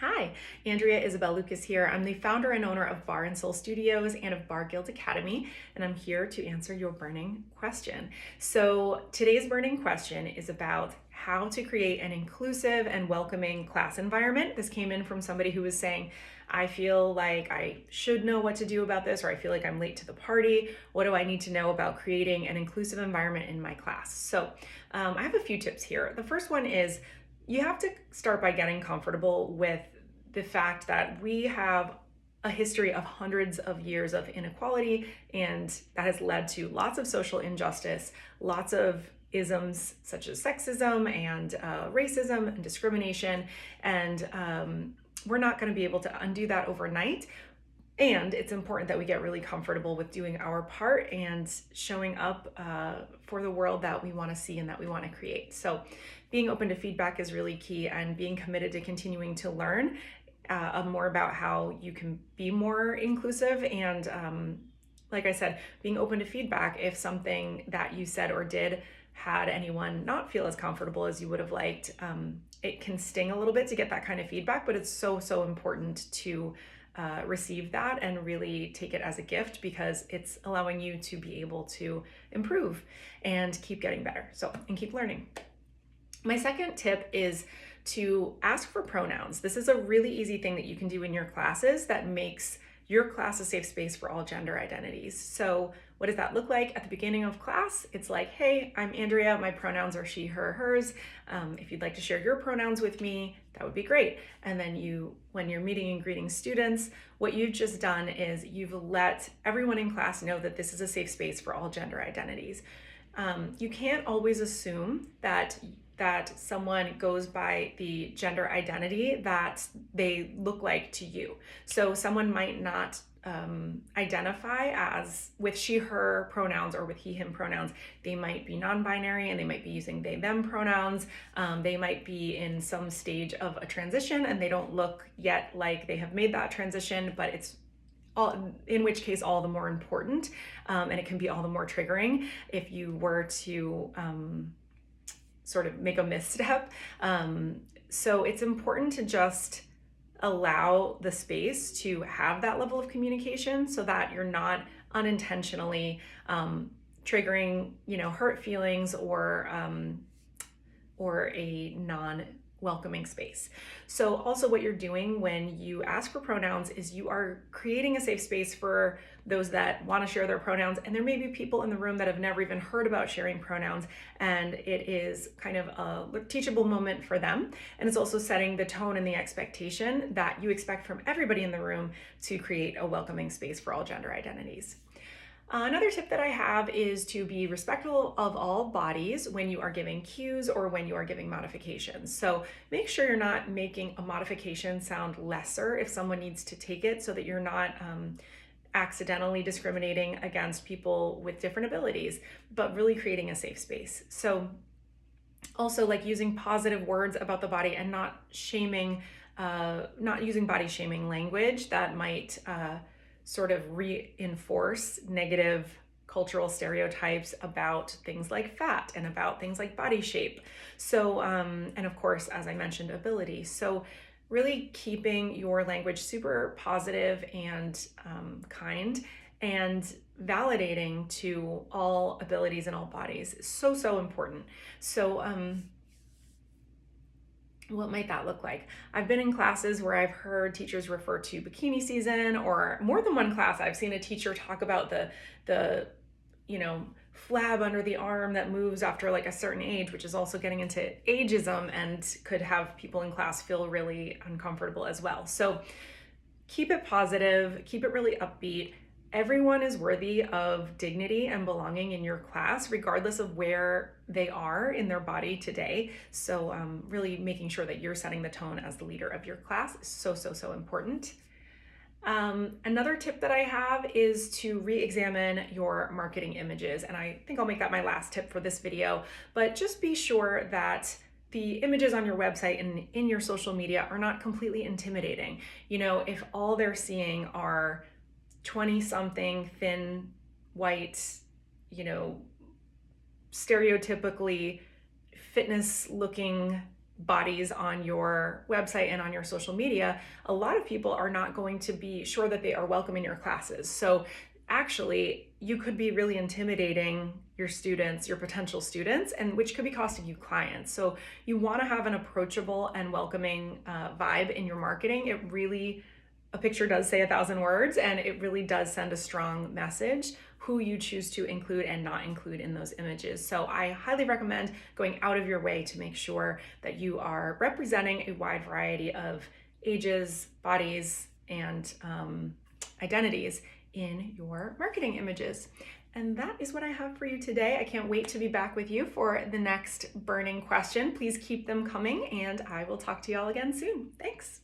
Hi, Andrea Isabel Lucas here. I'm the founder and owner of Bar and Soul Studios and of Bar Guild Academy, and I'm here to answer your burning question. So today's burning question is about how to create an inclusive and welcoming class environment. This came in from somebody who was saying, I feel like I should know what to do about this, or I feel like I'm late to the party. What do I need to know about creating an inclusive environment in my class? So I have a few tips here. The first one is you have to start by getting comfortable with the fact that we have a history of hundreds of years of inequality, and that has led to lots of social injustice, lots of isms such as sexism and racism and discrimination, and we're not going to be able to undo that overnight. And it's important that we get really comfortable with doing our part and showing up for the world that we want to see and that we want to create. So being open to feedback is really key, and being committed to continuing to learn more about how you can be more inclusive. And like I said, being open to feedback if something that you said or did had anyone not feel as comfortable as you would have liked. It can sting a little bit to get that kind of feedback, but it's so important to receive that and really take it as a gift, because it's allowing you to be able to improve and keep getting better. And keep learning. My second tip is to ask for pronouns. This is a really easy thing that you can do in your classes that makes your class a safe space for all gender identities. So what does that look like? At the beginning of class, it's like, hey, I'm Andrea, my pronouns are she, her, hers. If you'd like to share your pronouns with me, that would be great. And then when you're meeting and greeting students, what you've just done is you've let everyone in class know that this is a safe space for all gender identities. You can't always assume that someone goes by the gender identity that they look like to you. So someone might not identify as with she, her pronouns or with he, him pronouns. They might be non-binary and they might be using they, them pronouns. They might be in some stage of a transition and they don't look yet like they have made that transition, but it's in which case all the more important, and it can be all the more triggering if you were to sort of make a misstep. So it's important to just allow the space to have that level of communication so that you're not unintentionally triggering, hurt feelings or a non-welcoming space. So also what you're doing when you ask for pronouns is you are creating a safe space for those that want to share their pronouns. And there may be people in the room that have never even heard about sharing pronouns, and it is kind of a teachable moment for them. And it's also setting the tone and the expectation that you expect from everybody in the room to create a welcoming space for all gender identities. Another tip that I have is to be respectful of all bodies when you are giving cues or when you are giving modifications. So make sure you're not making a modification sound lesser if someone needs to take it, so that you're not accidentally discriminating against people with different abilities, but really creating a safe space. So also, like, using positive words about the body and not shaming, not using body shaming language that might sort of reinforce negative cultural stereotypes about things like fat and about things like body shape. So, and of course, as I mentioned, ability. So really keeping your language super positive and kind, and validating to all abilities and all bodies is so important. So, what might that look like? I've been in classes where I've heard teachers refer to bikini season, or more than one class I've seen a teacher talk about the flab under the arm that moves after like a certain age, which is also getting into ageism and could have people in class feel really uncomfortable as well. So keep it positive, keep it really upbeat. Everyone is worthy of dignity and belonging in your class, regardless of where they are in their body today. So really making sure that you're setting the tone as the leader of your class is so important. Another tip that I have is to re-examine your marketing images. And I think I'll make that my last tip for this video, but just be sure that the images on your website and in your social media are not completely intimidating. If all they're seeing are 20-something, thin, white, stereotypically fitness looking bodies on your website and on your social media, a lot of people are not going to be sure that they are welcome in your classes. So actually, you could be really intimidating your students, your potential students, and which could be costing you clients. So you want to have an approachable and welcoming vibe in your marketing. A picture does say 1,000 words, and it really does send a strong message who you choose to include and not include in those images. So I highly recommend going out of your way to make sure that you are representing a wide variety of ages, bodies, and identities in your marketing images. And that is what I have for you today. I can't wait to be back with you for the next burning question. Please keep them coming, and I will talk to you all again soon. Thanks.